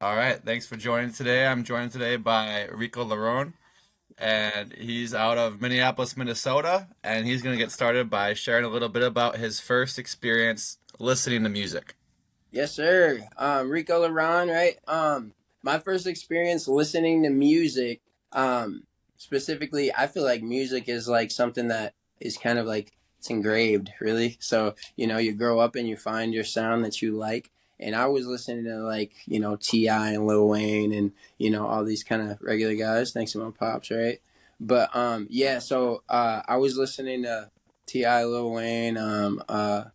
All right, thanks for joining today. I'm joined today by Riqo Laron, and he's out of Minneapolis, Minnesota, and he's going to get started by sharing a little bit about his first experience listening to music. Yes, sir. Riqo Laron, right? My first experience listening to music, specifically, I feel like music is like something that is kind of like it's engraved, really. So, you grow up and you find your sound that you like. And I was listening to like, T.I. and Lil Wayne and, all these kind of regular guys, thanks to my pops, right? But yeah, so I was listening to T.I., Lil Wayne, Eminem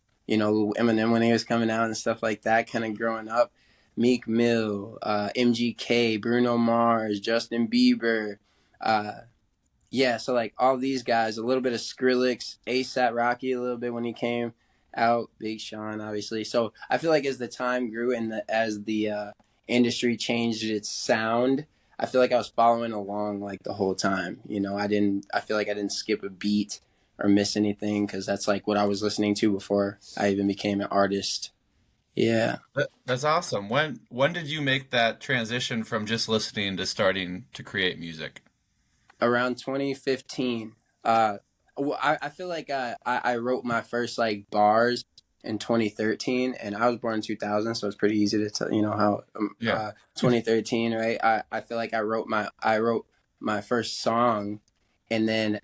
when he was coming out and stuff like that, kind of growing up. Meek Mill, MGK, Bruno Mars, Justin Bieber. Uh, yeah, so like all these guys, a little bit of Skrillex, ASAP Rocky a little bit when he came out, Big Sean, obviously. So I feel like as the time grew and as the industry changed its sound, I feel like I was following along like the whole time. I feel like I didn't skip a beat or miss anything because that's like what I was listening to before I even became an artist. Yeah. That's awesome. When did you make that transition from just listening to starting to create music? Around 2015. I feel like I wrote my first like bars in 2013, and I was born in 2000, so it's pretty easy to tell. You know how Yeah. 2013, right? I feel like I wrote my first song, and then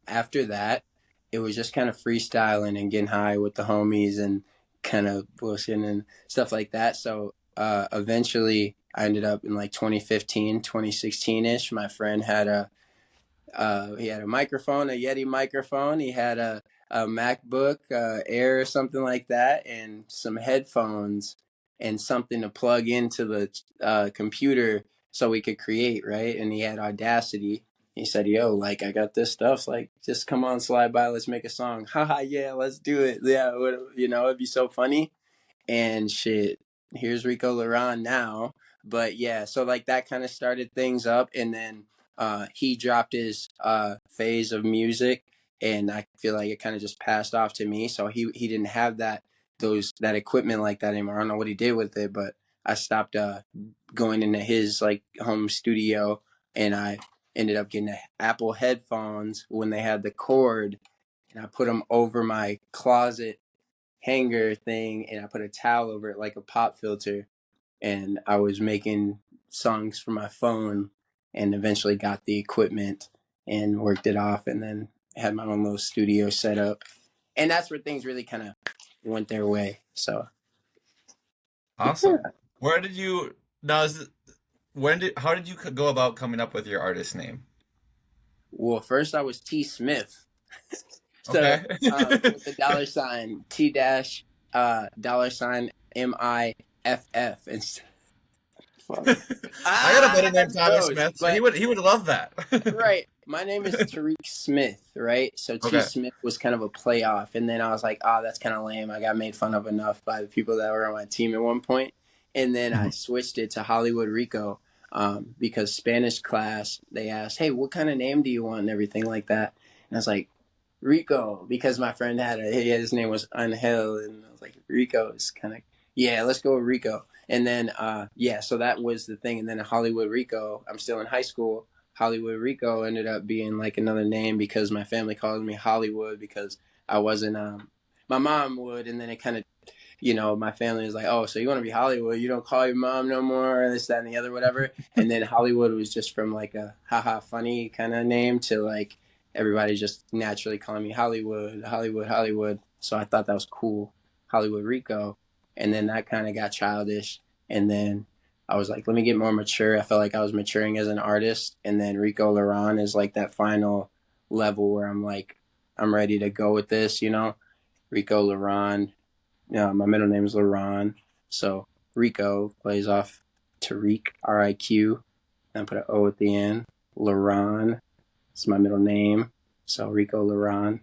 after that, it was just kind of freestyling and getting high with the homies and kind of bullshitting and stuff like that. So eventually, I ended up in like 2015, 2016 ish. My friend had he had a microphone, a Yeti microphone. He had a MacBook Air or something like that, and some headphones and something to plug into the computer so we could create, right? And he had Audacity. He said, "Yo, like I got this stuff. Like, just come on, slide by. Let's make a song." Haha, yeah, let's do it. Yeah, it'd be so funny and shit. Here's Riqo Laron now. But yeah, so like that kind of started things up, and then he dropped his phase of music, and I feel like it kind of just passed off to me. So he didn't have that equipment like that anymore. I don't know what he did with it, but I stopped going into his like home studio, and I ended up getting Apple headphones when they had the cord, and I put them over my closet hanger thing, and I put a towel over it like a pop filter, and I was making songs for my phone, and eventually got the equipment and worked it off, and then had my own little studio set up, and that's where things really kind of went their way. So Awesome. Where did you now is it, when did how did you go about coming up with your artist name? well, first I was T Smith. So Okay. with the dollar sign T dash dollar sign MIFF and I got a buddy named that's Thomas gross. Smith, so But he would love that. right. My name is Tariq Smith, right? So T Okay. Smith was kind of a playoff. And then I was like, oh, that's kind of lame. I got made fun of enough by the people that were on my team at one point. And then I switched it to Hollywood Rico because Spanish class, they asked, hey, what kind of name do you want and everything like that. And I was like, Rico, because my friend his name was Angel. And I was like, Rico is kind of, yeah, let's go with Rico. And then, yeah, so that was the thing. And then Hollywood Rico, I'm still in high school. Hollywood Rico ended up being like another name because my family called me Hollywood because I wasn't my mom would, and then it kind of my family was like, oh, so you want to be Hollywood, you don't call your mom no more, or this, that, and the other, whatever. And then Hollywood was just from like a haha funny kind of name to like everybody just naturally calling me Hollywood, Hollywood, Hollywood. So I thought that was cool, Hollywood Rico. And then that kind of got childish, and then I was like, let me get more mature. I felt like I was maturing as an artist. And then Riqo Laron is like that final level where I'm like, I'm ready to go with this, Riqo Laron. Yeah, my middle name is Laron. So Rico plays off Tariq, Riq. Then put an O at the end. Laron. It's my middle name. So Riqo Laron.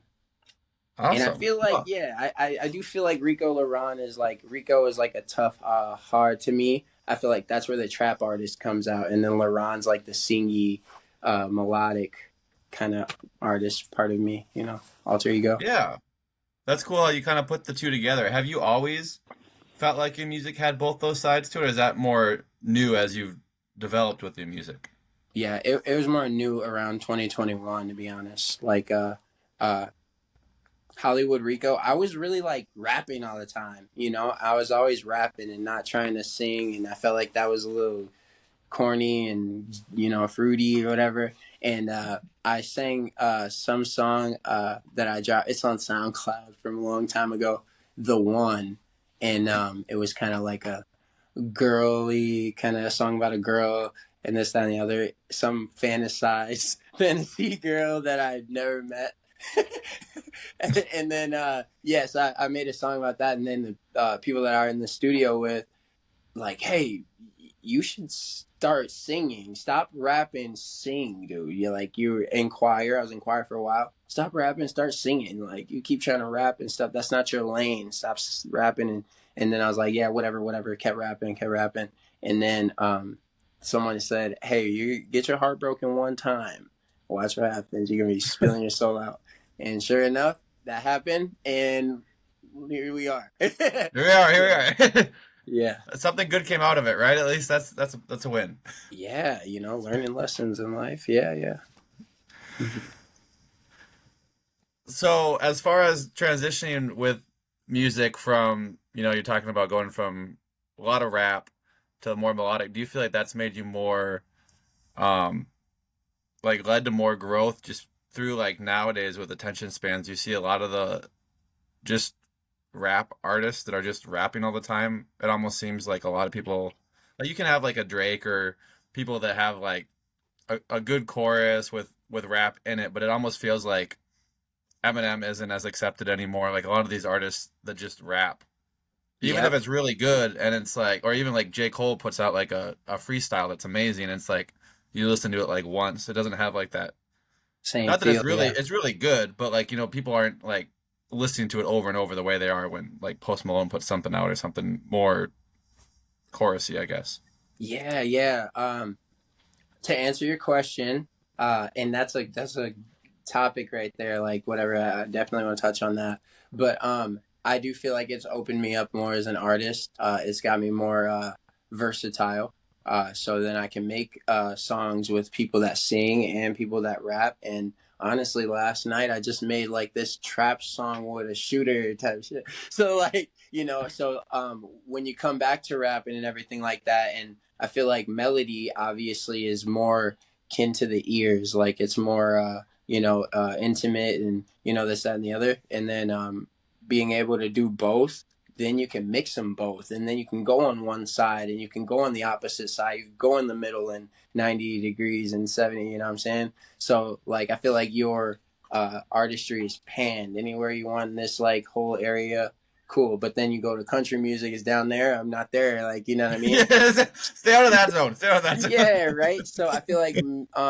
And I Awesome. feel like, Cool. yeah, I do feel like Riqo Laron is like, Rico is like a tough, hard to me. I feel like that's where the trap artist comes out. And then Laron's like the singy, melodic kind of artist part of me, alter ego. Yeah. That's cool how you kind of put the two together. Have you always felt like your music had both those sides to it, or is that more new as you've developed with your music? Yeah, it was more new around 2021, to be honest. Like uh Hollywood Rico, I was really like rapping all the time. You know, I was always rapping and not trying to sing, and I felt like that was a little corny and fruity or whatever. And I sang some song that I dropped. It's on SoundCloud from a long time ago, "The One," and it was kind of like a girly kind of song about a girl and this, that, and the other. Some fantasized fantasy girl that I'd never met. And then yes, I made a song about that, and then the people that are in the studio with, like, hey, you should start singing. Stop rapping, sing, dude. You're like, you were in choir. I was in choir for a while. Stop rapping, start singing. Like, you keep trying to rap and stuff. That's not your lane. Stop rapping. And then I was like, yeah, whatever, whatever. Kept rapping, kept rapping. And then someone said, hey, you get your heart broken one time. Watch what happens. You're going to be spilling your soul out. And sure enough, that happened. And here we are. Here we are. Here we are. Yeah. Something good came out of it, right? At least that's a win. Yeah, learning lessons in life. Yeah, yeah. So, as far as transitioning with music from, you're talking about going from a lot of rap to more melodic, do you feel like that's made you more, um, like led to more growth just through like nowadays with attention spans? You see a lot of the just rap artists that are just rapping all the time. It almost seems like a lot of people, like you can have like a Drake or people that have like a good chorus with rap in it, but it almost feels like Eminem isn't as accepted anymore. Like a lot of these artists that just rap, even if Yep. it's really good, and it's like, or even like J. Cole puts out like a freestyle that's amazing. And it's like you listen to it like once. It doesn't have like that. Same Not that feel. Yeah. it's really good, but like people aren't like listening to it over and over the way they are when like Post Malone puts something out or something more chorusy, I guess. Yeah, yeah. To answer your question, and that's a topic right there. Like whatever, I definitely want to touch on that. But I do feel like it's opened me up more as an artist. It's got me more versatile. So then I can make songs with people that sing and people that rap. And honestly, last night I just made like this trap song with a shooter type shit. So like when you come back to rapping and everything like that, and I feel like melody obviously is more kin to the ears. Like it's more intimate, and this, that, and the other. And then being able to do both, then you can mix them both, and then you can go on one side and you can go on the opposite side. You can go in the middle and 90 degrees and 70. You know what I'm saying? So like I feel like your artistry is panned anywhere you want in this like whole area. Cool, but then you go to country music is down there. I'm not there. Like, you know what I mean? Stay out of that zone. Stay out of that zone. Yeah, right. So I feel like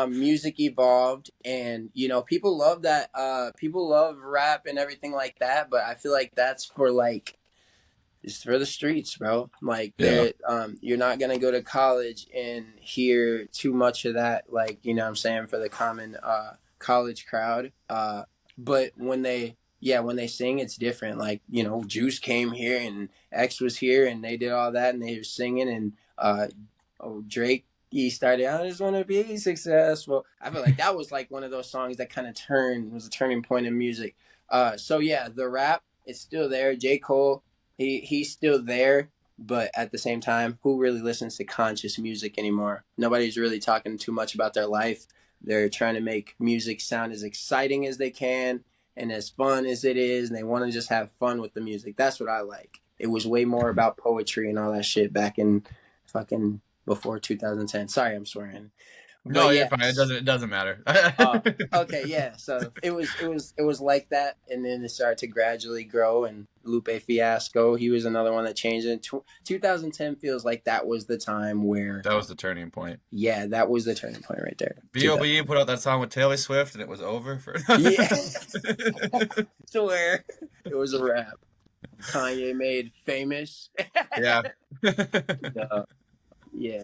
music evolved, and people love that. People love rap and everything like that. But I feel like that's for like it's for the streets, bro. Like Yeah. you're not gonna go to college and hear too much of that. Like what I'm saying, for the common college crowd. But when they sing, it's different. Like Juice came here and X was here and they did all that and they were singing, and Drake, he started, I just want to be successful. I feel like that was like one of those songs that kind of was a turning point in music. So yeah, the rap, it's still there. J. Cole, he's still there, but at the same time, who really listens to conscious music anymore? Nobody's really talking too much about their life. They're trying to make music sound as exciting as they can and as fun as it is, and they want to just have fun with the music. That's what I like. It was way more about poetry and all that shit back in fucking before 2010. Sorry, I'm swearing, but No, you're fine. yes. It doesn't matter. Okay, yeah. So it was like that, and then it started to gradually grow. And Lupe Fiasco, he was another one that changed it. 2010 feels like that was the time where, That was the turning point. yeah, that was the turning point right there. B.O.B. put out that song with Taylor Swift, and it was over for. Yeah, swear it was a wrap. Kanye made famous. Yeah. Uh, yeah.